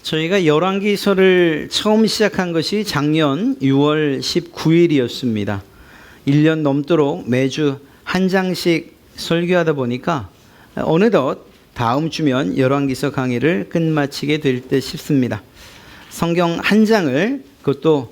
저희가 열왕기서를 처음 시작한 것이 작년 6월 19일이었습니다. 1년 넘도록 매주 한 장씩 설교하다 보니까 어느덧 다음 주면 열왕기서 강의를 끝마치게 될 듯 싶습니다. 성경 한 장을, 그것도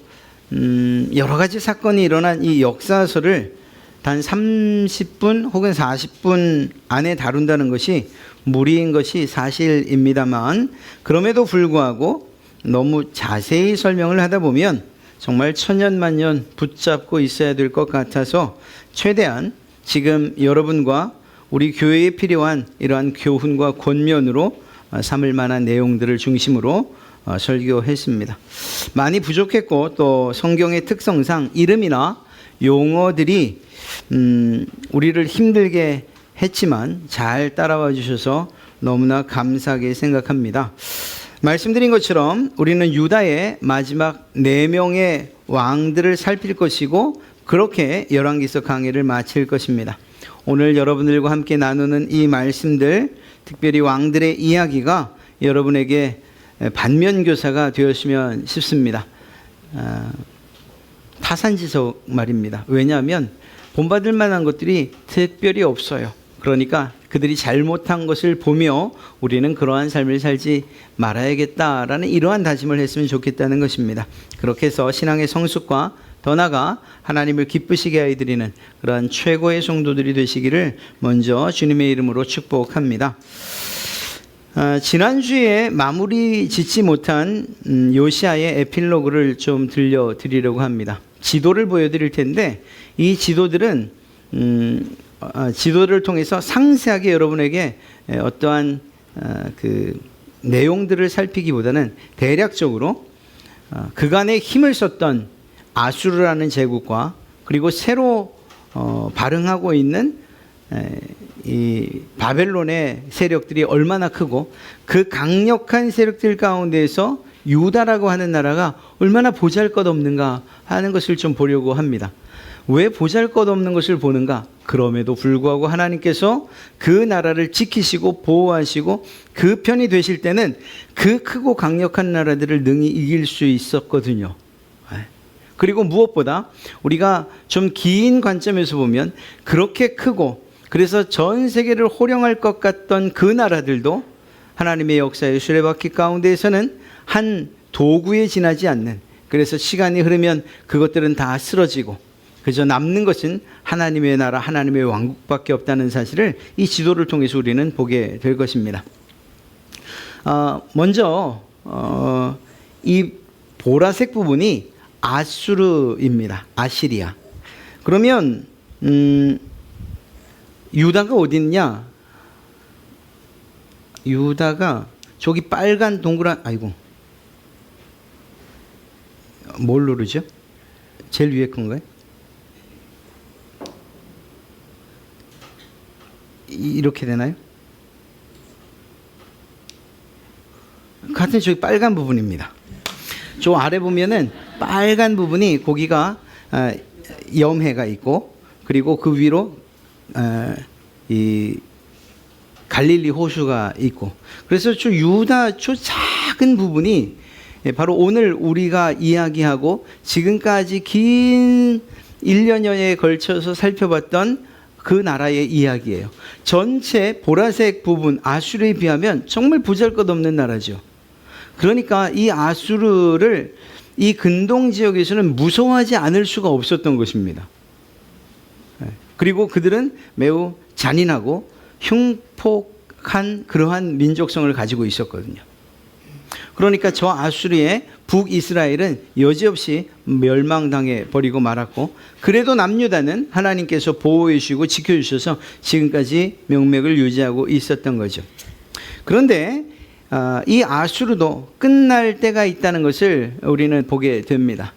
여러 가지 사건이 일어난 이 역사서를 단 30분 혹은 40분 안에 다룬다는 것이 무리인 것이 사실입니다만, 그럼에도 불구하고 너무 자세히 설명을 하다 보면 정말 천년만년 붙잡고 있어야 될 것 같아서 최대한 지금 여러분과 우리 교회에 필요한 이러한 교훈과 권면으로 삼을 만한 내용들을 중심으로 설교했습니다. 많이 부족했고, 또 성경의 특성상 이름이나 용어들이 우리를 힘들게 했지만 잘 따라와 주셔서 너무나 감사하게 생각합니다. 말씀드린 것처럼 우리는 유다의 마지막 4명의 왕들을 살필 것이고, 그렇게 열왕기서 강의를 마칠 것입니다. 오늘 여러분들과 함께 나누는 이 말씀들, 특별히 왕들의 이야기가 여러분에게 반면교사가 되었으면 싶습니다. 타산지석 말입니다. 왜냐하면 본받을 만한 것들이 특별히 없어요. 그러니까 그들이 잘못한 것을 보며 우리는 그러한 삶을 살지 말아야겠다라는 이러한 다짐을 했으면 좋겠다는 것입니다. 그렇게 해서 신앙의 성숙과 더 나아가 하나님을 기쁘시게 하여 드리는 그러한 최고의 성도들이 되시기를 먼저 주님의 이름으로 축복합니다. 지난주에 마무리 짓지 못한 요시아의 에필로그를 좀 들려드리려고 합니다. 지도를 보여드릴 텐데, 이 지도들은 지도를 통해서 상세하게 여러분에게 어떠한 그 내용들을 살피기보다는 대략적으로 그간의 힘을 썼던 아수르라는 제국과, 그리고 새로 발흥하고 있는 이 바벨론의 세력들이 얼마나 크고, 그 강력한 세력들 가운데에서 유다라고 하는 나라가 얼마나 보잘것없는가 하는 것을 좀 보려고 합니다. 왜 보잘것없는 것을 보는가? 그럼에도 불구하고 하나님께서 그 나라를 지키시고 보호하시고 그 편이 되실 때는 그 크고 강력한 나라들을 능히 이길 수 있었거든요. 그리고 무엇보다 우리가 좀 긴 관점에서 보면 그렇게 크고, 그래서 전 세계를 호령할 것 같던 그 나라들도 하나님의 역사의 수레바퀴 가운데에서는 한 도구에 지나지 않는, 그래서 시간이 흐르면 그것들은 다 쓰러지고 그저 남는 것은 하나님의 나라, 하나님의 왕국밖에 없다는 사실을 이 지도를 통해서 우리는 보게 될 것입니다. 먼저 이 보라색 부분이 아수르입니다. 아시리아. 그러면 유다가 어디 있냐? 유다가 저기 빨간 동그란, 아이고, 뭘 누르죠? 제일 위에 건가요? 이렇게 되나요? 같은 저기 빨간 부분입니다. 저 아래 보면은 빨간 부분이 거기가 염해가 있고, 그리고 그 위로 이 갈릴리 호수가 있고, 그래서 저 유다 저 작은 부분이 바로 오늘 우리가 이야기하고 지금까지 긴 1년여에 걸쳐서 살펴봤던 그 나라의 이야기예요. 전체 보라색 부분 아수르에 비하면 정말 보잘것없는 나라죠. 그러니까 이 아수르를 이 근동 지역에서는 무서워하지 않을 수가 없었던 것입니다. 그리고 그들은 매우 잔인하고 흉폭한 그러한 민족성을 가지고 있었거든요. 그러니까 저 아수르의 북이스라엘은 여지없이 멸망당해 버리고 말았고, 그래도 남유다는 하나님께서 보호해 주시고 지켜주셔서 지금까지 명맥을 유지하고 있었던 거죠. 그런데 이 아수르도 끝날 때가 있다는 것을 우리는 보게 됩니다.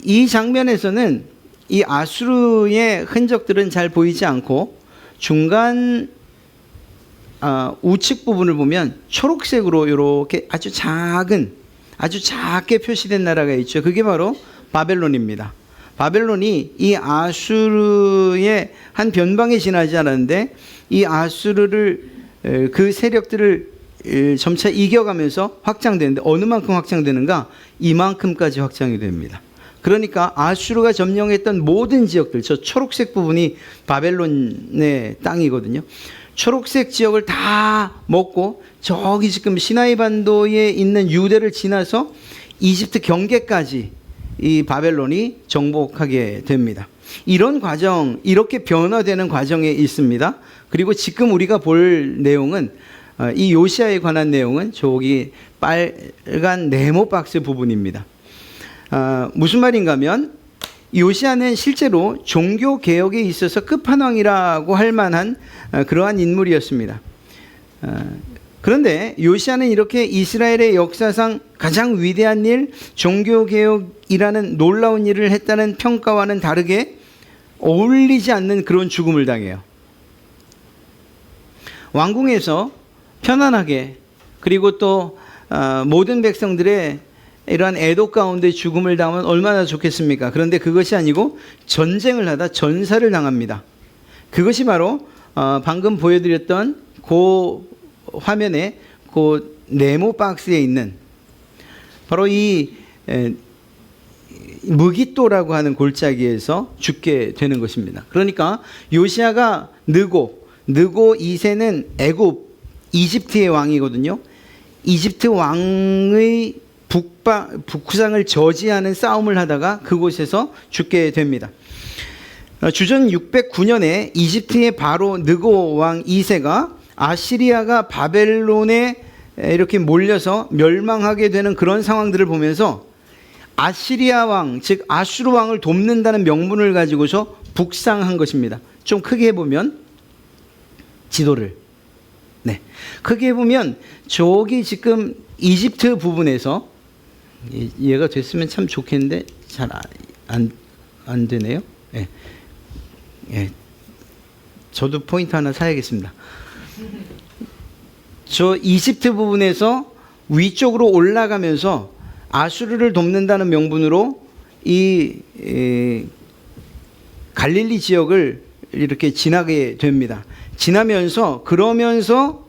이 장면에서는 이 아수르의 흔적들은 잘 보이지 않고, 중간 우측 부분을 보면 초록색으로 이렇게 아주 작게 표시된 나라가 있죠. 그게 바로 바벨론입니다. 바벨론이 이 아수르의 한 변방에 지나지 않았는데, 이 아수르를 그 세력들을 점차 이겨가면서 확장되는데 어느 만큼 확장되는가? 이만큼까지 확장이 됩니다. 그러니까 아수르가 점령했던 모든 지역들, 저 초록색 부분이 바벨론의 땅이거든요. 초록색 지역을 다 먹고 저기 지금 시나이 반도에 있는 유대를 지나서 이집트 경계까지 이 바벨론이 정복하게 됩니다. 이런 과정, 이렇게 변화되는 과정에 있습니다. 그리고 지금 우리가 볼 내용은 이 요시아에 관한 내용은 저기 빨간 네모 박스 부분입니다. 무슨 말인가 하면 요시아는 실제로 종교 개혁에 있어서 끝판왕이라고 할 만한 그러한 인물이었습니다. 그런데 요시아는 이렇게 이스라엘의 역사상 가장 위대한 일, 종교 개혁이라는 놀라운 일을 했다는 평가와는 다르게 어울리지 않는 그런 죽음을 당해요. 왕궁에서 편안하게, 그리고 또 모든 백성들의 이러한 애도 가운데 죽음을 당하면 얼마나 좋겠습니까? 그런데 그것이 아니고 전쟁을 하다 전사를 당합니다. 그것이 바로 방금 보여드렸던 그 화면에 그 네모 박스에 있는 바로 이 무기또라고 하는 골짜기에서 죽게 되는 것입니다. 그러니까 요시아가 느고 2세는 애굽 이집트의 왕이거든요. 이집트 왕의 북상을 저지하는 싸움을 하다가 그곳에서 죽게 됩니다. 주전 609년에 이집트의 바로 느고 왕 2세가 아시리아가 바벨론에 이렇게 몰려서 멸망하게 되는 그런 상황들을 보면서 아시리아 왕, 즉 아수르 왕을 돕는다는 명분을 가지고서 북상한 것입니다. 좀 크게 해보면 지도를, 네, 크게 해보면 저기 지금 이집트 부분에서 이해가 됐으면 참 좋겠는데 잘 안 되네요. 예. 예. 저도 포인트 하나 사야겠습니다. 저 이집트 부분에서 위쪽으로 올라가면서 아수르를 돕는다는 명분으로 이 갈릴리 지역을 이렇게 지나게 됩니다. 지나면서 그러면서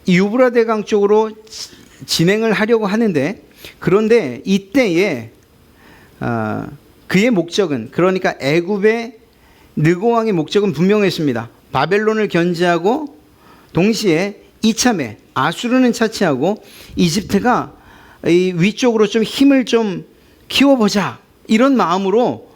유브라데강 쪽으로 진행을 하려고 하는데, 그런데 이때에 그의 목적은, 그러니까 애굽의 느고 왕의 목적은 분명했습니다. 바벨론을 견제하고 동시에 이참에 아수르는 차치하고 이집트가 이 위쪽으로 좀 힘을 좀 키워보자, 이런 마음으로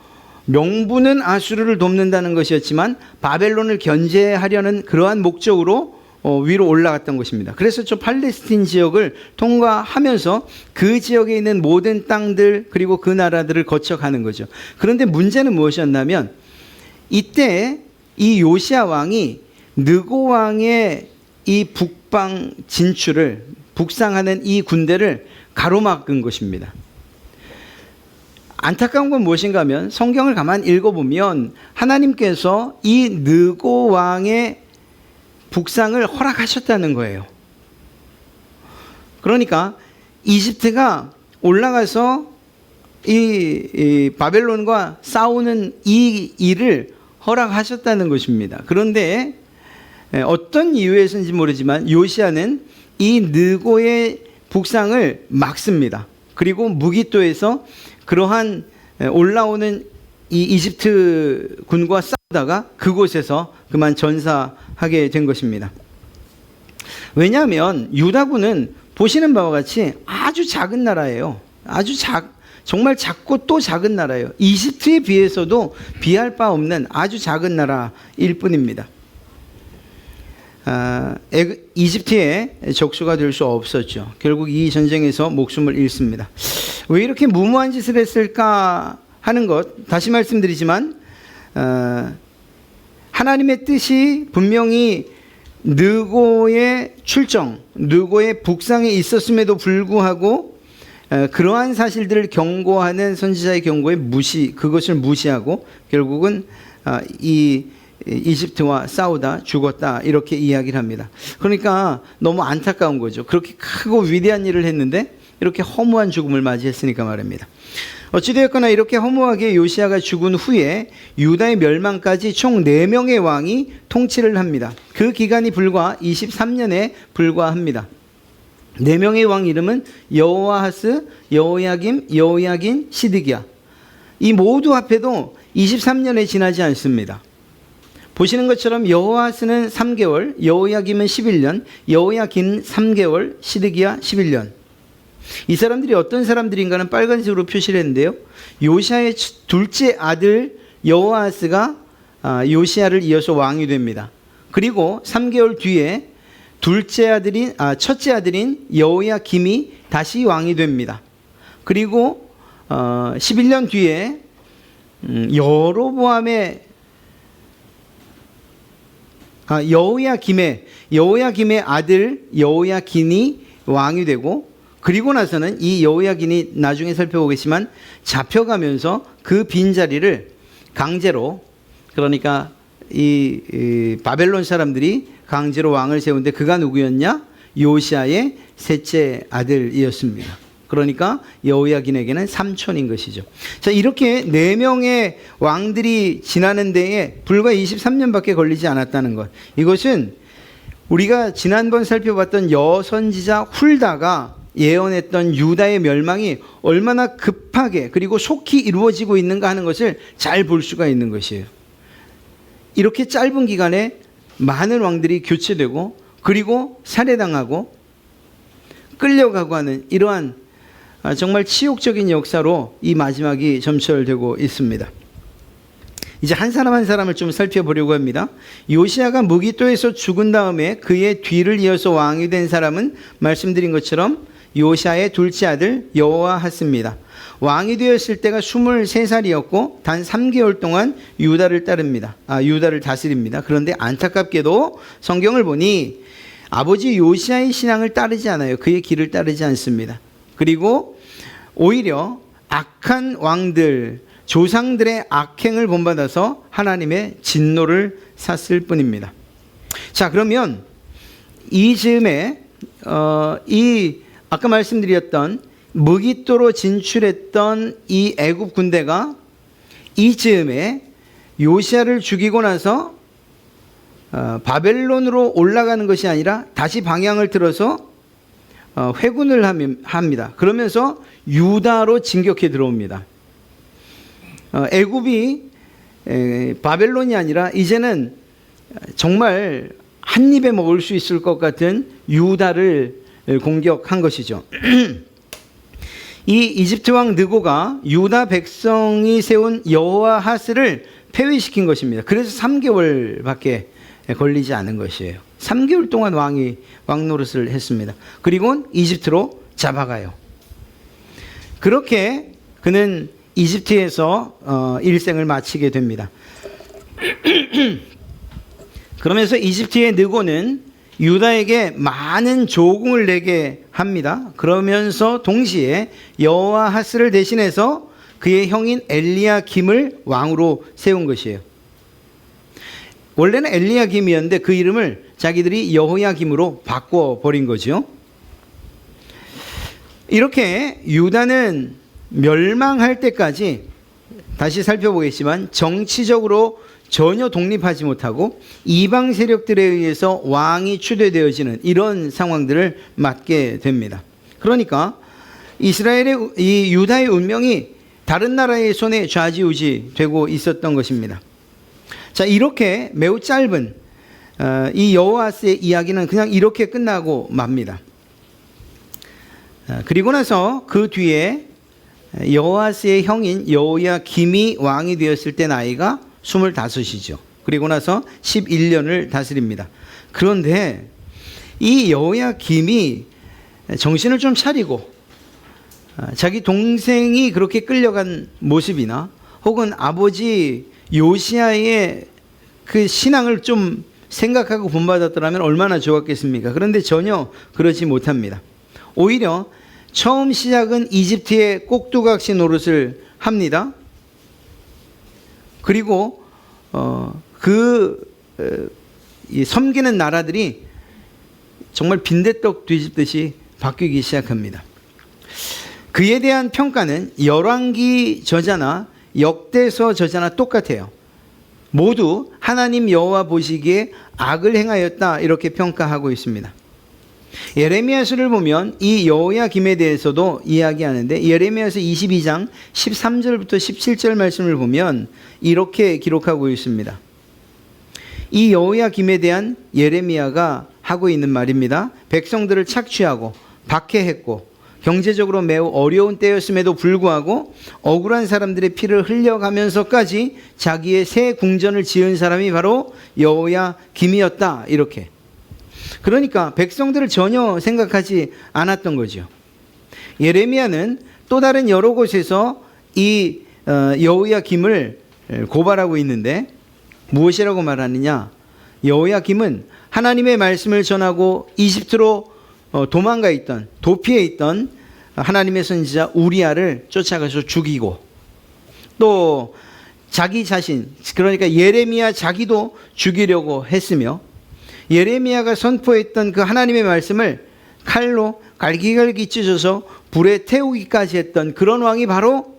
명분은 아수르를 돕는다는 것이었지만 바벨론을 견제하려는 그러한 목적으로 위로 올라갔던 것입니다. 그래서 저 팔레스틴 지역을 통과하면서 그 지역에 있는 모든 땅들 그리고 그 나라들을 거쳐가는 거죠. 그런데 문제는 무엇이었냐면 이때 이 요시아 왕이 느고 왕의 이 북방 진출을, 북상하는 이 군대를 가로막은 것입니다. 안타까운 건 무엇인가 하면 성경을 가만 읽어보면 하나님께서 이 느고 왕의 북상을 허락하셨다는 거예요. 그러니까 이집트가 올라가서 이 바벨론과 싸우는 이 일을 허락하셨다는 것입니다. 그런데 어떤 이유에서인지 모르지만 요시아는 이 느고의 북상을 막습니다. 그리고 무기또에서 그러한 올라오는 이 이집트 군과 싸우다가 그곳에서 그만 전사하게 된 것입니다. 왜냐하면 유다군은 보시는 바와 같이 아주 작은 나라예요. 정말 작고 또 작은 나라예요. 이집트에 비해서도 비할 바 없는 아주 작은 나라일 뿐입니다. 이집트의 적수가 될 수 없었죠. 결국 이 전쟁에서 목숨을 잃습니다. 왜 이렇게 무모한 짓을 했을까 하는 것, 다시 말씀드리지만 하나님의 뜻이 분명히 느고의 출정, 느고의 북상에 있었음에도 불구하고 그러한 사실들을 경고하는 선지자의 경고에 그것을 무시하고 결국은 이 이집트와 싸우다 죽었다, 이렇게 이야기를 합니다. 그러니까 너무 안타까운 거죠. 그렇게 크고 위대한 일을 했는데 이렇게 허무한 죽음을 맞이했으니까 말입니다. 어찌되었거나 이렇게 허무하게 요시야가 죽은 후에 유다의 멸망까지 총 4명의 왕이 통치를 합니다. 그 기간이 불과 23년에 불과합니다. 4명의 왕 이름은 여호아하스, 여호야김, 여호야긴, 시드기야. 이 모두 합해도 23년에 지나지 않습니다. 보시는 것처럼 여호아하스는 3개월, 여호야김은 11년, 여호야긴 3개월, 시드기야 11년. 이 사람들이 어떤 사람들인가는 빨간색으로 표시를 했는데요. 요시야의 둘째 아들 여호아하스가 요시야를 이어서 왕이 됩니다. 그리고 3개월 뒤에 첫째 아들인 여호야김이 다시 왕이 됩니다. 그리고 11년 뒤에 여호야김의 아들 여호야긴이 왕이 되고, 그리고 나서는 이 여호야긴이 나중에 살펴보겠지만 잡혀가면서 그 빈자리를 강제로, 그러니까 이 바벨론 사람들이 강제로 왕을 세운데 그가 누구였냐? 요시야의 셋째 아들이었습니다. 그러니까 여호야긴에게는 삼촌인 것이죠. 자, 이렇게 4명의 왕들이 지나는 데에 불과 23년밖에 걸리지 않았다는 것. 이것은 우리가 지난번 살펴봤던 여선지자 훌다가 예언했던 유다의 멸망이 얼마나 급하게 그리고 속히 이루어지고 있는가 하는 것을 잘 볼 수가 있는 것이에요. 이렇게 짧은 기간에 많은 왕들이 교체되고 그리고 살해당하고 끌려가고 하는 이러한 정말 치욕적인 역사로 이 마지막이 점철되고 있습니다. 이제 한 사람 한 사람을 좀 살펴보려고 합니다. 요시야가 무기또에서 죽은 다음에 그의 뒤를 이어서 왕이 된 사람은 말씀드린 것처럼 요시야의 둘째 아들 여호아하스입니다. 왕이 되었을 때가 23살이었고 단 3개월 동안 유다를 다스립니다. 그런데 안타깝게도 성경을 보니 아버지 요시야의 신앙을 따르지 않아요. 그의 길을 따르지 않습니다. 그리고 오히려 악한 왕들, 조상들의 악행을 본받아서 하나님의 진노를 샀을 뿐입니다. 자, 그러면 이 즈음에 아까 말씀드렸던 무기또로 진출했던 이 애굽 군대가 이 즈음에 요시야를 죽이고 나서 바벨론으로 올라가는 것이 아니라 다시 방향을 틀어서 회군을 합니다. 그러면서 유다로 진격해 들어옵니다. 애굽이 바벨론이 아니라 이제는 정말 한 입에 먹을 수 있을 것 같은 유다를 공격한 것이죠. 이 이집트 왕 느고가 유다 백성이 세운 여호아하스를 폐위시킨 것입니다. 그래서 3개월밖에 걸리지 않은 것이에요. 3개월 동안 왕 노릇을 했습니다. 그리고 이집트로 잡아가요. 그렇게 그는 이집트에서 일생을 마치게 됩니다. 그러면서 이집트의 느고는 유다에게 많은 조공을 내게 합니다. 그러면서 동시에 여호아하스를 대신해서 그의 형인 엘리야김을 왕으로 세운 것이에요. 원래는 엘리야김이었는데 그 이름을 자기들이 여호야김으로 바꿔버린 거죠. 이렇게 유다는 멸망할 때까지 다시 살펴보겠지만 정치적으로 전혀 독립하지 못하고 이방 세력들에 의해서 왕이 추대되어지는 이런 상황들을 맞게 됩니다. 그러니까 이 유다의 운명이 다른 나라의 손에 좌지우지 되고 있었던 것입니다. 자, 이렇게 매우 짧은 이 여호아스의 이야기는 그냥 이렇게 끝나고 맙니다. 그리고 나서 그 뒤에 여호아스의 형인 여호야김이 왕이 되었을 때 나이가 25이죠. 그리고 나서 11년을 다스립니다. 그런데 이 여호야김이 정신을 좀 차리고 자기 동생이 그렇게 끌려간 모습이나 혹은 아버지 요시야의 그 신앙을 좀 생각하고 본받았더라면 얼마나 좋았겠습니까? 그런데 전혀 그러지 못합니다. 오히려 처음 시작은 이집트의 꼭두각시 노릇을 합니다. 그리고 섬기는 나라들이 정말 빈대떡 뒤집듯이 바뀌기 시작합니다. 그에 대한 평가는 열왕기 저자나 역대서 저자나 똑같아요. 모두 하나님 여호와 보시기에 악을 행하였다 이렇게 평가하고 있습니다. 예레미야서를 보면 이 여호야김에 대해서도 이야기하는데 예레미야서 22장 13절부터 17절 말씀을 보면 이렇게 기록하고 있습니다. 이 여호야김에 대한 예레미야가 하고 있는 말입니다. 백성들을 착취하고 박해했고 경제적으로 매우 어려운 때였음에도 불구하고 억울한 사람들의 피를 흘려가면서까지 자기의 새 궁전을 지은 사람이 바로 여호야김이었다 이렇게. 그러니까 백성들을 전혀 생각하지 않았던 거죠. 예레미야는 또 다른 여러 곳에서 이 여호야김을 고발하고 있는데 무엇이라고 말하느냐? 여호야김은 하나님의 말씀을 전하고 이집트로 도망가 있던 도피해 있던 하나님의 선지자 우리야를 쫓아가서 죽이고 또 자기 자신 그러니까 예레미야 자기도 죽이려고 했으며 예레미야가 선포했던 그 하나님의 말씀을 칼로 갈기갈기 찢어서 불에 태우기까지 했던 그런 왕이 바로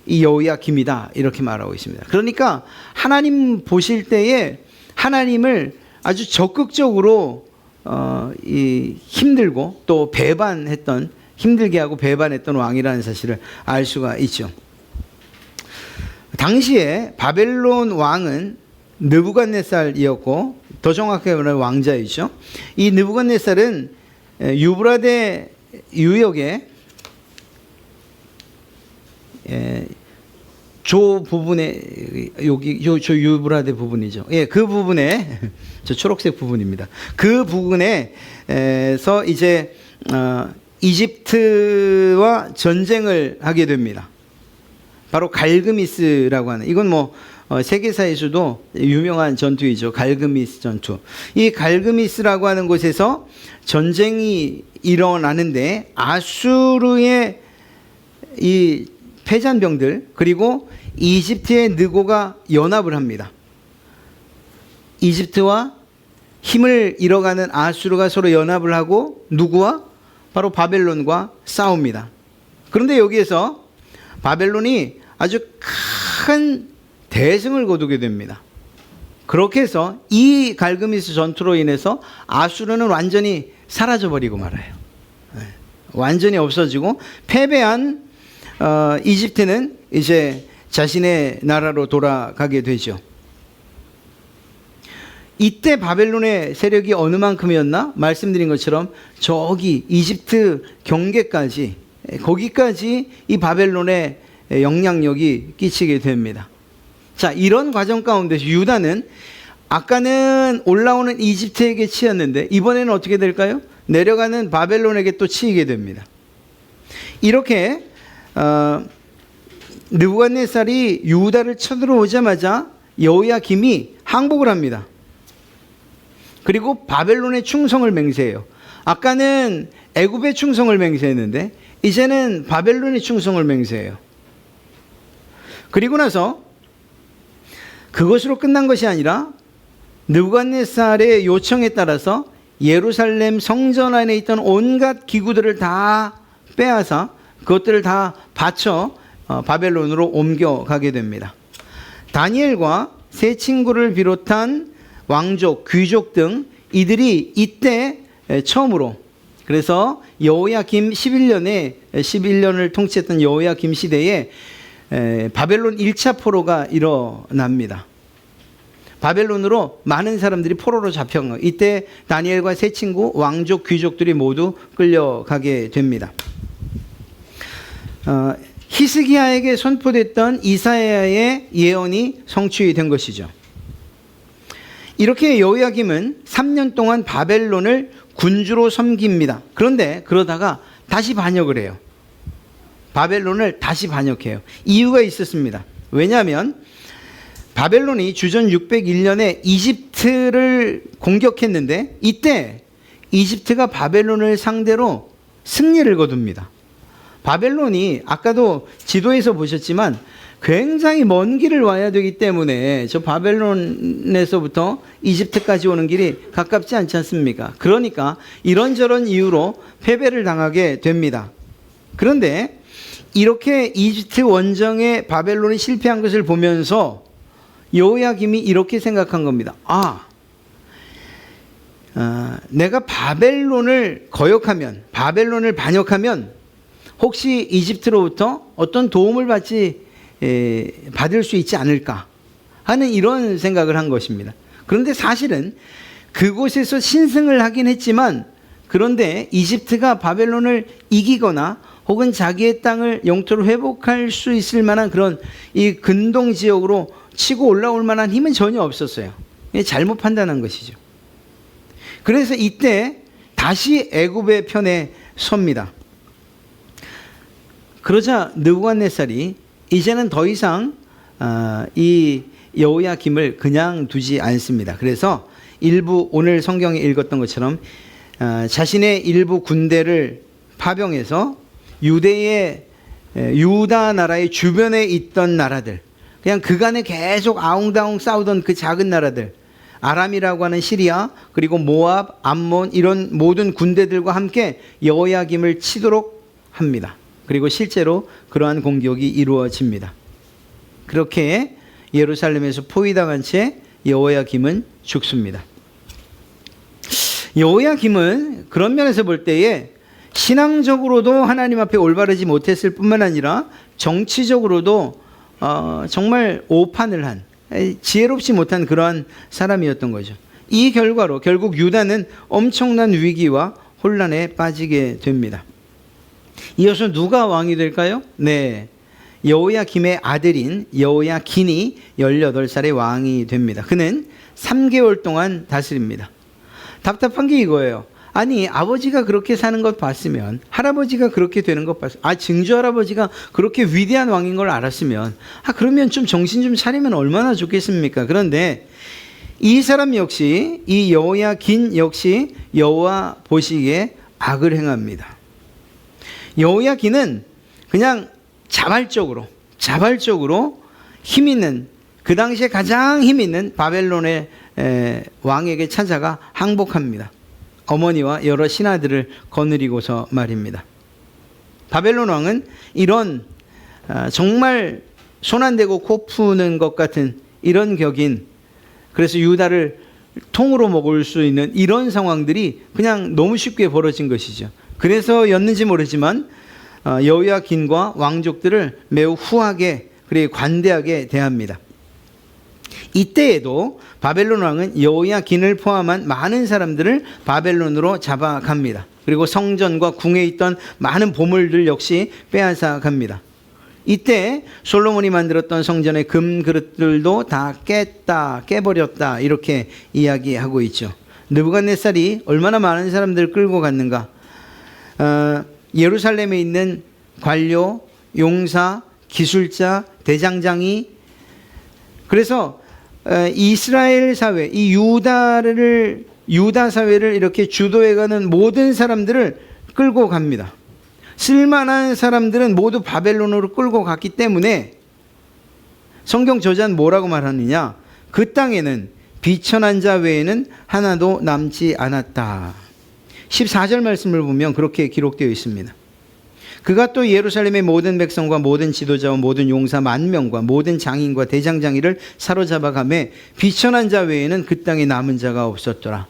이 여호야김이다 이렇게 말하고 있습니다. 그러니까 하나님 보실 때에 하나님을 아주 적극적으로 힘들고 또 배반했던 힘들게 하고 배반했던 왕이라는 사실을 알 수가 있죠. 당시에 바벨론 왕은 느부갓네살이었고 더 정확하게 말하면 왕자이죠. 이 느부갓네살은 유브라데 유역의 조 부분에 여기 저 유브라데 부분이죠. 예, 그 부분에 저 초록색 부분입니다. 그 부분에서 이제 이집트와 전쟁을 하게 됩니다. 바로 갈그미스라고 하는 이건 뭐 세계사에서도 유명한 전투이죠. 갈그미스 전투. 이 갈그미스라고 하는 곳에서 전쟁이 일어나는데 아수르의 이 패잔병들 그리고 이집트의 느고가 연합을 합니다. 이집트와 힘을 잃어가는 아수르가 서로 연합을 하고 누구와? 바로 바벨론과 싸웁니다. 그런데 여기에서 바벨론이 아주 큰 대승을 거두게 됩니다. 그렇게 해서 이 갈그미스 전투로 인해서 아수르는 완전히 사라져버리고 말아요. 완전히 없어지고 패배한 이집트는 이제 자신의 나라로 돌아가게 되죠. 이때 바벨론의 세력이 어느 만큼이었나? 말씀드린 것처럼 저기 이집트 경계까지 거기까지 이 바벨론의 영향력이 끼치게 됩니다. 자, 이런 과정 가운데서 유다는 아까는 올라오는 이집트에게 치였는데 이번에는 어떻게 될까요? 내려가는 바벨론에게 또 치이게 됩니다. 이렇게 느부갓네살이 유다를 쳐들어오자마자 여호야김이 항복을 합니다. 그리고 바벨론의 충성을 맹세해요. 아까는 애굽의 충성을 맹세했는데 이제는 바벨론의 충성을 맹세해요. 그리고 나서 그것으로 끝난 것이 아니라 느부갓네살의 요청에 따라서 예루살렘 성전 안에 있던 온갖 기구들을 다 빼앗아 그것들을 다 바쳐 바벨론으로 옮겨가게 됩니다. 다니엘과 세 친구를 비롯한 왕족, 귀족 등 이들이 이때 처음으로 그래서 여호야김 11년을 통치했던 여호야김 시대에 바벨론 1차 포로가 일어납니다. 바벨론으로 많은 사람들이 포로로 잡혀간 거예요. 이때 다니엘과 세 친구, 왕족, 귀족들이 모두 끌려가게 됩니다. 히스기야에게 선포됐던 이사야의 예언이 성취된 것이죠. 이렇게 여호야김은 3년 동안 바벨론을 군주로 섬깁니다. 그런데 그러다가 다시 반역을 해요. 바벨론을 다시 반역해요. 이유가 있었습니다. 왜냐하면 바벨론이 주전 601년에 이집트를 공격했는데 이때 이집트가 바벨론을 상대로 승리를 거둡니다. 바벨론이 아까도 지도에서 보셨지만 굉장히 먼 길을 와야 되기 때문에 저 바벨론에서부터 이집트까지 오는 길이 가깝지 않지 않습니까? 그러니까 이런저런 이유로 패배를 당하게 됩니다. 그런데 이렇게 이집트 원정에 바벨론이 실패한 것을 보면서 여호야김이 이렇게 생각한 겁니다. 내가 바벨론을 거역하면, 바벨론을 반역하면 혹시 이집트로부터 어떤 도움을 받을 수 있지 않을까 하는 이런 생각을 한 것입니다. 그런데 사실은 그곳에서 신승을 하긴 했지만, 그런데 이집트가 바벨론을 이기거나 혹은 자기의 땅을 영토로 회복할 수 있을 만한 그런 이 근동 지역으로 치고 올라올 만한 힘은 전혀 없었어요. 잘못 판단한 것이죠. 그래서 이때 다시 애굽의 편에 섭니다. 그러자 느부갓네살이 이제는 더 이상 이 여호야김을 그냥 두지 않습니다. 그래서 일부 오늘 성경에 읽었던 것처럼 자신의 일부 군대를 파병해서 유다 나라의 주변에 있던 나라들, 그냥 그간에 계속 아웅다웅 싸우던 그 작은 나라들, 아람이라고 하는 시리아, 그리고 모압, 암몬, 이런 모든 군대들과 함께 여호야김을 치도록 합니다. 그리고 실제로 그러한 공격이 이루어집니다. 그렇게 예루살렘에서 포위당한 채 여호야김은 죽습니다. 여호야김은 그런 면에서 볼 때에 신앙적으로도 하나님 앞에 올바르지 못했을 뿐만 아니라 정치적으로도 정말 오판을 한, 지혜롭지 못한 그러한 사람이었던 거죠. 이 결과로 결국 유다는 엄청난 위기와 혼란에 빠지게 됩니다. 이어서 누가 왕이 될까요? 네, 여호야김의 아들인 여호야긴이 18살의 왕이 됩니다. 그는 3개월 동안 다스립니다. 답답한 게 이거예요. 아니, 아버지가 그렇게 사는 것 봤으면, 할아버지가 그렇게 되는 것 봤으면, 증조 할아버지가 그렇게 위대한 왕인 걸 알았으면, 그러면 좀 정신 좀 차리면 얼마나 좋겠습니까? 그런데 이 사람 역시, 이 여호야긴 역시 여호와 보시기에 악을 행합니다. 여호야긴은 그냥 자발적으로 힘 있는, 그 당시에 가장 힘 있는 바벨론의 왕에게 찾아가 항복합니다. 어머니와 여러 신하들을 거느리고서 말입니다. 바벨론 왕은 이런 정말 손 안 대고 코 푸는 것 같은 이런 격인, 그래서 유다를 통으로 먹을 수 있는 이런 상황들이 그냥 너무 쉽게 벌어진 것이죠. 그래서였는지 모르지만 여호야긴과 왕족들을 매우 후하게, 그리고 관대하게 대합니다. 이때에도 바벨론 왕은 여호야긴을 포함한 많은 사람들을 바벨론으로 잡아갑니다. 그리고 성전과 궁에 있던 많은 보물들 역시 빼앗아 갑니다. 이때 솔로몬이 만들었던 성전의 금 그릇들도 다 깨버렸다, 이렇게 이야기하고 있죠. 느부갓네살이 얼마나 많은 사람들을 끌고 갔는가. 예루살렘에 있는 관료, 용사, 기술자, 대장장이, 그래서 이스라엘 사회, 이 유다 사회를 이렇게 주도해가는 모든 사람들을 끌고 갑니다. 쓸만한 사람들은 모두 바벨론으로 끌고 갔기 때문에 성경 저자는 뭐라고 말하느냐? 그 땅에는 비천한 자 외에는 하나도 남지 않았다. 14절 말씀을 보면 그렇게 기록되어 있습니다. 그가 또 예루살렘의 모든 백성과 모든 지도자와 모든 용사 10,000명과 모든 장인과 대장장이를 사로잡아가매 비천한 자 외에는 그 땅에 남은 자가 없었더라.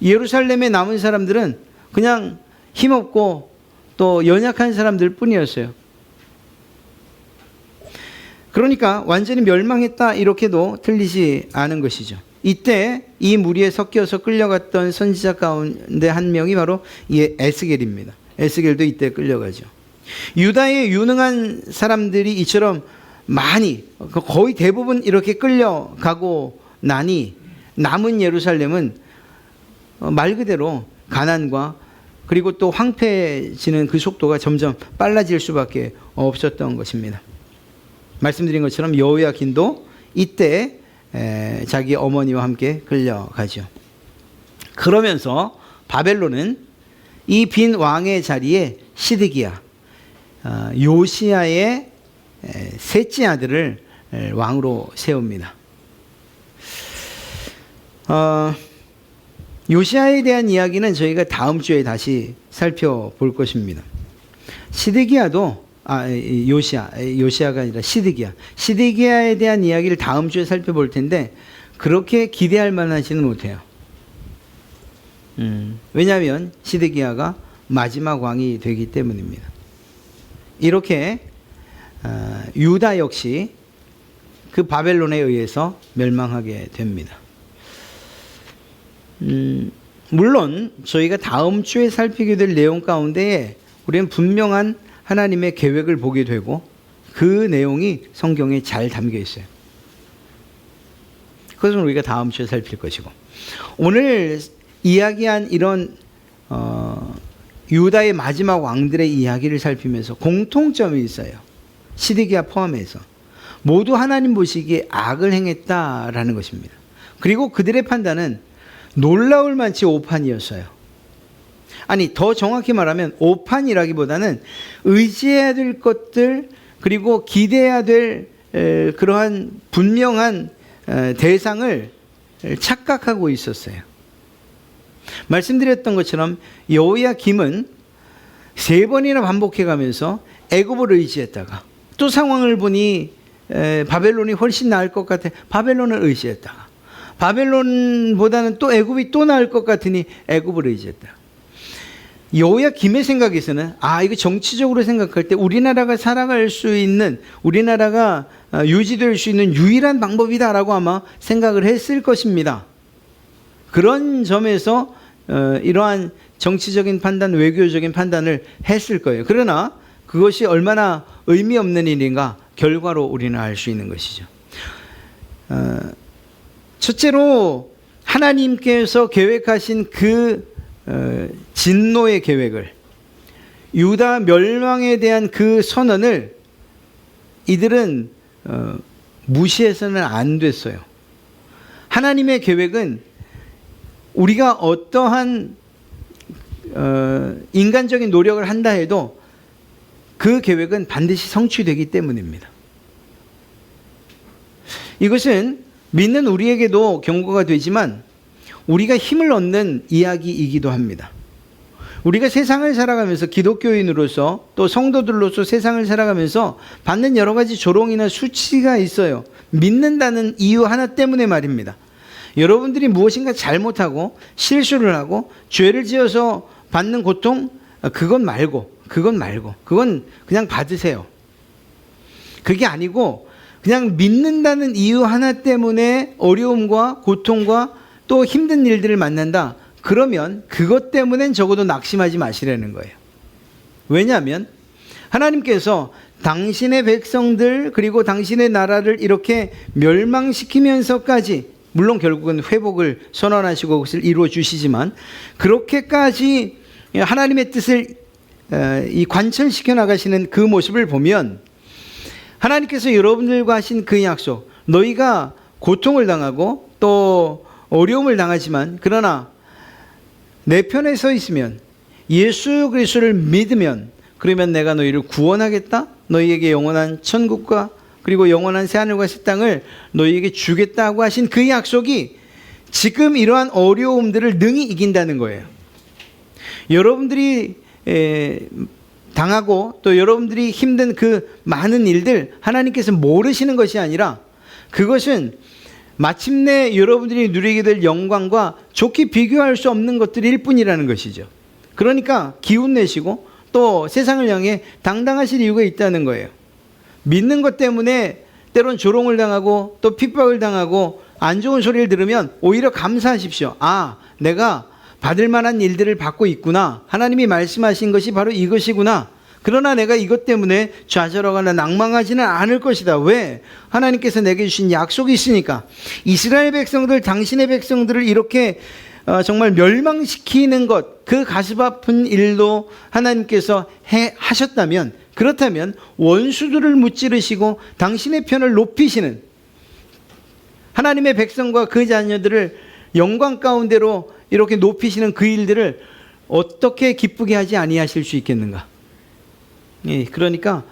예루살렘에 남은 사람들은 그냥 힘없고 또 연약한 사람들 뿐이었어요. 그러니까 완전히 멸망했다, 이렇게도 틀리지 않은 것이죠. 이때 이 무리에 섞여서 끌려갔던 선지자 가운데 한 명이 바로 이 에스겔입니다. 에스겔도 이때 끌려가죠. 유다의 유능한 사람들이 이처럼 많이, 거의 대부분 이렇게 끌려가고 나니 남은 예루살렘은 말 그대로 가난과 그리고 또 황폐해지는 그 속도가 점점 빨라질 수밖에 없었던 것입니다. 말씀드린 것처럼 여호야긴도 이때 자기 어머니와 함께 끌려가죠. 그러면서 바벨론은 이 빈 왕의 자리에 시드기야, 요시야의 셋째 아들을 왕으로 세웁니다. 요시아에 대한 이야기는 저희가 다음 주에 다시 살펴볼 것입니다. 요시아가 아니라 시드기야에 대한 이야기를 다음 주에 살펴볼 텐데 그렇게 기대할 만하지는 못해요. 왜냐하면 시드기야가 마지막 왕이 되기 때문입니다. 이렇게 유다 역시 그 바벨론에 의해서 멸망하게 됩니다. 물론 저희가 다음 주에 살피게 될 내용 가운데에 우리는 분명한 하나님의 계획을 보게 되고 그 내용이 성경에 잘 담겨 있어요. 그것은 우리가 다음 주에 살필 것이고, 오늘 이야기한 이런 유다의 마지막 왕들의 이야기를 살피면서 공통점이 있어요. 시드기야 포함해서 모두 하나님 보시기에 악을 행했다라는 것입니다. 그리고 그들의 판단은 놀라울 만치 오판이었어요. 아니, 더 정확히 말하면 오판이라기보다는 의지해야 될 것들, 그리고 기대해야 될 그러한 분명한 대상을 착각하고 있었어요. 말씀드렸던 것처럼 여호야김은 3번이나 반복해 가면서 애굽을 의지했다가 또 상황을 보니 바벨론이 훨씬 나을 것 같아 바벨론을 의지했다가 바벨론보다는 또 애굽이 또 나을 것 같으니 애굽을 의지했다. 여호야김의 생각에서는 이거 정치적으로 생각할 때 우리나라가 살아갈 수 있는, 우리나라가 유지될 수 있는 유일한 방법이다라고 아마 생각을 했을 것입니다. 그런 점에서 이러한 정치적인 판단, 외교적인 판단을 했을 거예요. 그러나 그것이 얼마나 의미 없는 일인가 결과로 우리는 알 수 있는 것이죠. 첫째로 하나님께서 계획하신 그 진노의 계획을, 유다 멸망에 대한 그 선언을 이들은 무시해서는 안 됐어요. 하나님의 계획은 우리가 어떠한 인간적인 노력을 한다 해도 그 계획은 반드시 성취되기 때문입니다. 이것은 믿는 우리에게도 경고가 되지만 우리가 힘을 얻는 이야기이기도 합니다. 우리가 세상을 살아가면서, 기독교인으로서 또 성도들로서 세상을 살아가면서 받는 여러 가지 조롱이나 수치가 있어요. 믿는다는 이유 하나 때문에 말입니다. 여러분들이 무엇인가 잘못하고 실수를 하고 죄를 지어서 받는 고통, 그건 말고 그건 그냥 받으세요. 그게 아니고 그냥 믿는다는 이유 하나 때문에 어려움과 고통과 또 힘든 일들을 만난다. 그러면 그것 때문엔 적어도 낙심하지 마시라는 거예요. 왜냐하면 하나님께서 당신의 백성들, 그리고 당신의 나라를 이렇게 멸망시키면서까지, 물론 결국은 회복을 선언하시고 그것을 이루어 주시지만, 그렇게까지 하나님의 뜻을 관철시켜 나가시는 그 모습을 보면 하나님께서 여러분들과 하신 그 약속, 너희가 고통을 당하고 또 어려움을 당하지만 그러나 내 편에 서 있으면, 예수 그리스도를 믿으면, 그러면 내가 너희를 구원하겠다, 너희에게 영원한 천국과 그리고 영원한 새하늘과 새 땅을 너희에게 주겠다고 하신 그 약속이 지금 이러한 어려움들을 능히 이긴다는 거예요. 여러분들이 당하고 또 여러분들이 힘든 그 많은 일들 하나님께서 모르시는 것이 아니라 그것은 마침내 여러분들이 누리게 될 영광과 좋게 비교할 수 없는 것들일 뿐이라는 것이죠. 그러니까 기운 내시고 또 세상을 향해 당당하실 이유가 있다는 거예요. 믿는 것 때문에 때론 조롱을 당하고 또 핍박을 당하고 안 좋은 소리를 들으면 오히려 감사하십시오. 내가 받을 만한 일들을 받고 있구나. 하나님이 말씀하신 것이 바로 이것이구나. 그러나 내가 이것 때문에 좌절하거나 낭망하지는 않을 것이다. 왜? 하나님께서 내게 주신 약속이 있으니까. 이스라엘 백성들, 당신의 백성들을 이렇게 정말 멸망시키는 것, 그 가슴 아픈 일도 하나님께서 하셨다면, 그렇다면 원수들을 무찌르시고 당신의 편을 높이시는 하나님의 백성과 그 자녀들을 영광 가운데로 이렇게 높이시는 그 일들을 어떻게 기쁘게 하지 아니하실 수 있겠는가? 그러니까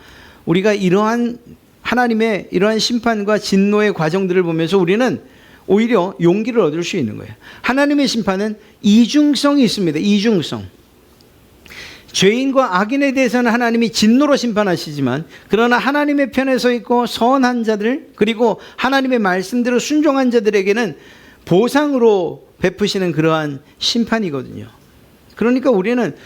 우리가 이러한 하나님의 이러한 심판과 진노의 과정들을 보면서 우리는 오히려 용기를 얻을 수 있는 거예요. 하나님의 심판은 이중성이 있습니다. 이중성. 죄인과 악인에 대해서는 하나님이 진노로 심판하시지만, 그러나 하나님의 편에 서 있고 선한 자들, 그리고 하나님의 말씀대로 순종한 자들에게는 보상으로 베푸시는 그러한 심판이거든요. 그러니까 우리는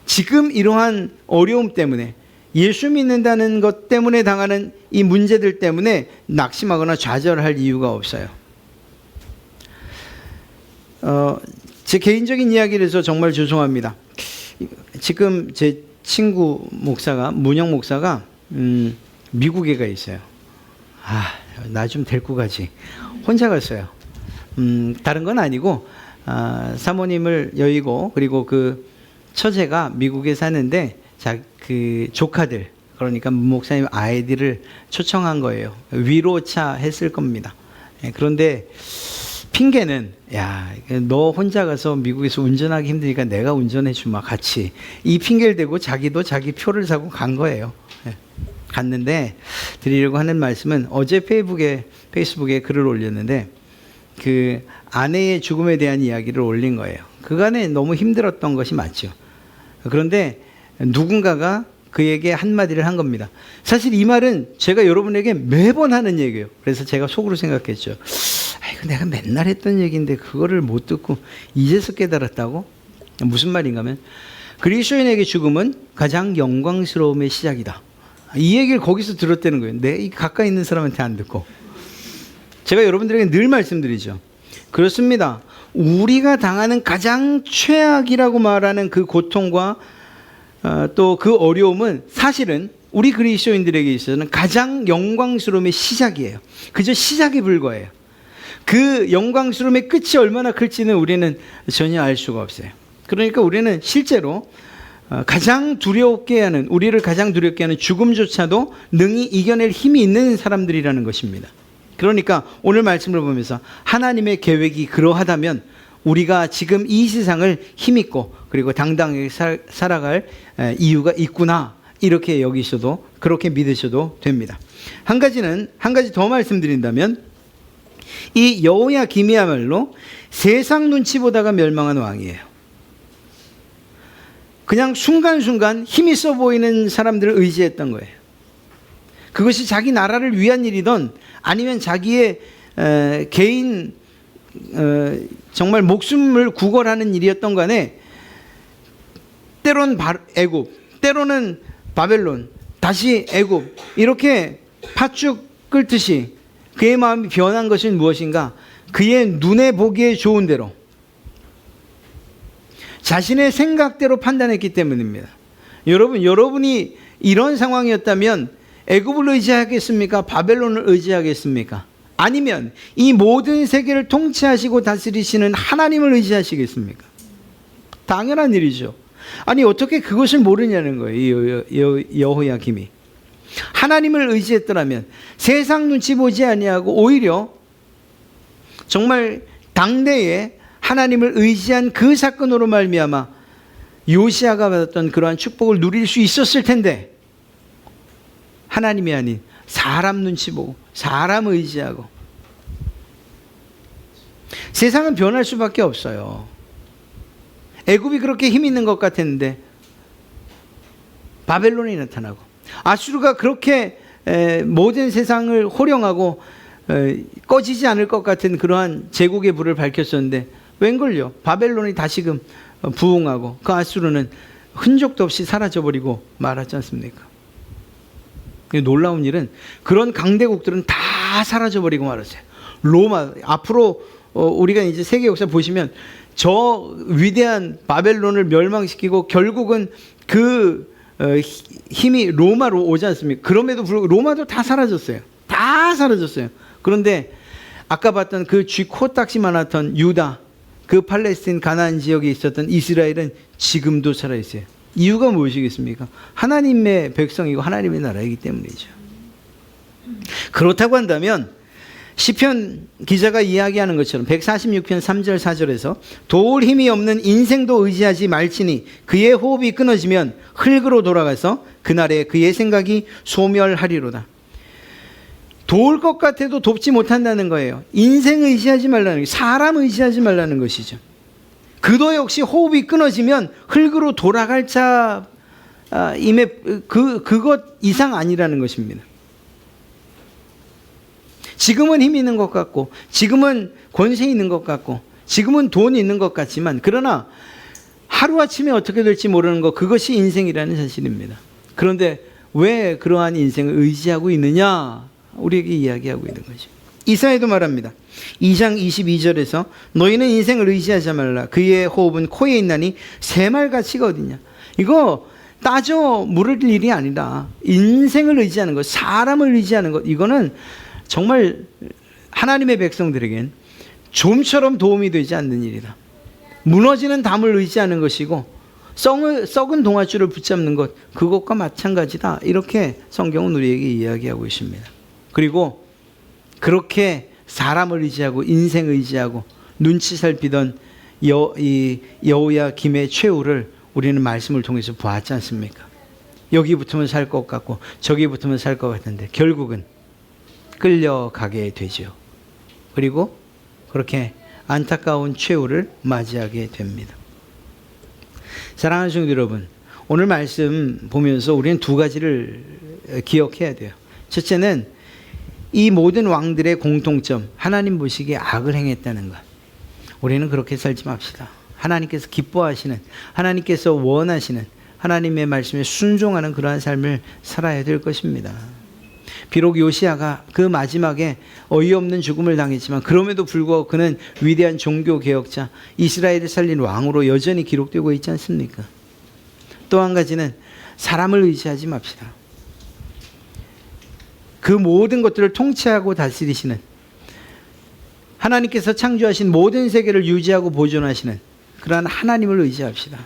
지금 이러한 어려움 때문에, 예수 믿는다는 것 때문에 당하는 이 문제들 때문에 낙심하거나 좌절할 이유가 없어요. 제 개인적인 이야기를 해서 정말 죄송합니다. 지금 제 친구 목사가, 문영 목사가 미국에 가 있어요. 나 좀 데리고 가지. 혼자 갔어요. 다른 건 아니고 사모님을 여의고, 그리고 그 처제가 미국에 사는데 그 조카들, 그러니까 목사님 아이들을 초청한 거예요. 위로차 했을 겁니다. 그런데 핑계는, 야, 너 혼자 가서 미국에서 운전하기 힘드니까 내가 운전해 주마, 같이. 이 핑계를 대고 자기도 자기 표를 사고 간 거예요. 갔는데 드리려고 하는 말씀은, 어제 페이스북에 글을 올렸는데 그 아내의 죽음에 대한 이야기를 올린 거예요. 그간에 너무 힘들었던 것이 맞죠. 그런데 누군가가 그에게 한마디를 한 겁니다. 사실 이 말은 제가 여러분에게 매번 하는 얘기예요. 그래서 제가 속으로 생각했죠. 아이고, 내가 맨날 했던 얘기인데 그거를 못 듣고 이제서 깨달았다고? 무슨 말인가 하면, 그리스도인에게 죽음은 가장 영광스러움의 시작이다. 이 얘기를 거기서 들었다는 거예요. 내 가까이 있는 사람한테 안 듣고. 제가 여러분들에게 늘 말씀드리죠. 그렇습니다. 우리가 당하는 가장 최악이라고 말하는 그 고통과 또 그 어려움은 사실은 우리 그리스도인들에게 있어서는 가장 영광스러움의 시작이에요. 그저 시작에 불과해요. 그 영광스러움의 끝이 얼마나 클지는 우리는 전혀 알 수가 없어요. 그러니까 우리는 실제로 가장 두렵게 하는, 우리를 가장 두렵게 하는 죽음조차도 능히 이겨낼 힘이 있는 사람들이라는 것입니다. 그러니까 오늘 말씀을 보면서 하나님의 계획이 그러하다면 우리가 지금 이 세상을 힘있고 그리고 당당하게 살아갈 이유가 있구나, 이렇게 여기셔도, 그렇게 믿으셔도 됩니다. 한 가지 더 말씀드린다면, 이 여호야김이야말로 세상 눈치 보다가 멸망한 왕이에요. 그냥 순간순간 힘이 있어 보이는 사람들을 의지했던 거예요. 그것이 자기 나라를 위한 일이든 아니면 자기의 개인 정말 목숨을 구걸하는 일이었던 간에, 때론 애굽, 때로는 바벨론, 다시 애굽, 이렇게 팥죽 끓듯이 그의 마음이 변한 것은 무엇인가? 그의 눈에 보기에 좋은 대로, 자신의 생각대로 판단했기 때문입니다. 여러분이 이런 상황이었다면 애굽을 의지하겠습니까? 바벨론을 의지하겠습니까? 아니면 이 모든 세계를 통치하시고 다스리시는 하나님을 의지하시겠습니까? 당연한 일이죠. 아니, 어떻게 그것을 모르냐는 거예요, 여호야김이. 하나님을 의지했더라면 세상 눈치 보지 아니하고 오히려 정말 당대에 하나님을 의지한 그 사건으로 말미암아 요시아가 받았던 그러한 축복을 누릴 수 있었을 텐데, 하나님이 아닌 사람 눈치 보고 사람 의지하고. 세상은 변할 수밖에 없어요. 애굽이 그렇게 힘 있는 것 같았는데 바벨론이 나타나고, 아수르가 그렇게 모든 세상을 호령하고 꺼지지 않을 것 같은 그러한 제국의 불을 밝혔었는데 웬걸요? 바벨론이 다시금 부흥하고 그 아수르는 흔적도 없이 사라져버리고 말았지 않습니까? 놀라운 일은 그런 강대국들은 다 사라져버리고 말았어요. 로마, 앞으로 우리가 이제 세계 역사 보시면 저 위대한 바벨론을 멸망시키고 결국은 그 힘이 로마로 오지 않습니까? 그럼에도 불구하고 로마도 다 사라졌어요. 다 사라졌어요. 그런데 아까 봤던 그 쥐 코딱지 많았던 유다, 그 팔레스틴 가나안 지역에 있었던 이스라엘은 지금도 살아있어요. 이유가 무엇이겠습니까? 하나님의 백성이고 하나님의 나라이기 때문이죠. 그렇다고 한다면 시편 기자가 이야기하는 것처럼 146편 3절 4절에서 도울 힘이 없는 인생도 의지하지 말지니 그의 호흡이 끊어지면 흙으로 돌아가서 그날에 그의 생각이 소멸하리로다. 도울 것 같아도 돕지 못한다는 거예요. 인생 의지하지 말라는 거예요. 사람 의지하지 말라는 것이죠. 그도 역시 호흡이 끊어지면 흙으로 돌아갈 자임에 그것 이상 아니라는 것입니다. 지금은 힘 있는 것 같고, 지금은 권세 있는 것 같고, 지금은 돈이 있는 것 같지만, 그러나 하루아침에 어떻게 될지 모르는 것, 그것이 인생이라는 사실입니다. 그런데 왜 그러한 인생을 의지하고 있느냐? 우리에게 이야기하고 있는 거죠. 이사야도 말합니다. 2장 22절에서 너희는 인생을 의지하지 말라. 그의 호흡은 코에 있나니 새말같이가 어디냐. 이거 따져 물을 일이 아니라 인생을 의지하는 것, 사람을 의지하는 것, 이거는 정말 하나님의 백성들에겐 좀처럼 도움이 되지 않는 일이다. 무너지는 담을 의지하는 것이고 썩은 동아줄을 붙잡는 것, 그것과 마찬가지다. 이렇게 성경은 우리에게 이야기하고 있습니다. 그리고 그렇게 사람을 의지하고 인생을 의지하고 눈치 살피던 여호야김의 최후를 우리는 말씀을 통해서 보았지 않습니까? 여기 붙으면 살 것 같고 저기 붙으면 살 것 같은데 결국은 끌려가게 되죠. 그리고 그렇게 안타까운 최후를 맞이하게 됩니다. 사랑하는 성도 여러분, 오늘 말씀 보면서 우리는 두 가지를 기억해야 돼요. 첫째는 이 모든 왕들의 공통점, 하나님 보시기에 악을 행했다는 것. 우리는 그렇게 살지 맙시다. 하나님께서 기뻐하시는, 하나님께서 원하시는 하나님의 말씀에 순종하는 그러한 삶을 살아야 될 것입니다. 비록 요시야가 그 마지막에 어이없는 죽음을 당했지만 그럼에도 불구하고 그는 위대한 종교개혁자, 이스라엘을 살린 왕으로 여전히 기록되고 있지 않습니까? 또 한 가지는 사람을 의지하지 맙시다. 그 모든 것들을 통치하고 다스리시는 하나님께서 창조하신 모든 세계를 유지하고 보존하시는 그러한 하나님을 의지합시다.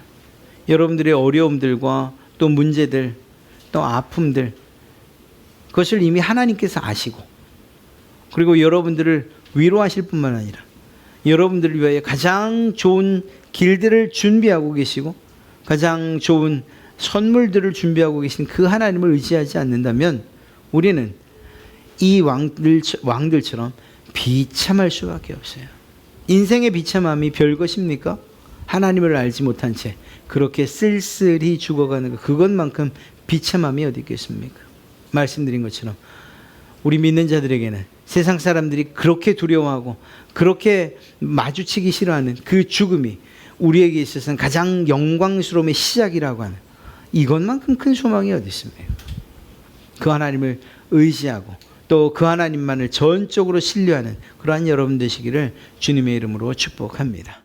여러분들의 어려움들과 또 문제들, 또 아픔들, 그것을 이미 하나님께서 아시고, 그리고 여러분들을 위로하실 뿐만 아니라 여러분들을 위하여 가장 좋은 길들을 준비하고 계시고 가장 좋은 선물들을 준비하고 계신 그 하나님을 의지하지 않는다면 우리는 이 왕들처럼 비참할 수밖에 없어요. 인생의 비참함이 별것입니까? 하나님을 알지 못한 채 그렇게 쓸쓸히 죽어가는 것, 그것만큼 비참함이 어디 있겠습니까? 말씀드린 것처럼 우리 믿는 자들에게는 세상 사람들이 그렇게 두려워하고 그렇게 마주치기 싫어하는 그 죽음이 우리에게 있어서는 가장 영광스러움의 시작이라고 하는, 이것만큼 큰 소망이 어디 있습니까? 그 하나님을 의지하고 또 그 하나님만을 전적으로 신뢰하는 그러한 여러분 되시기를 주님의 이름으로 축복합니다.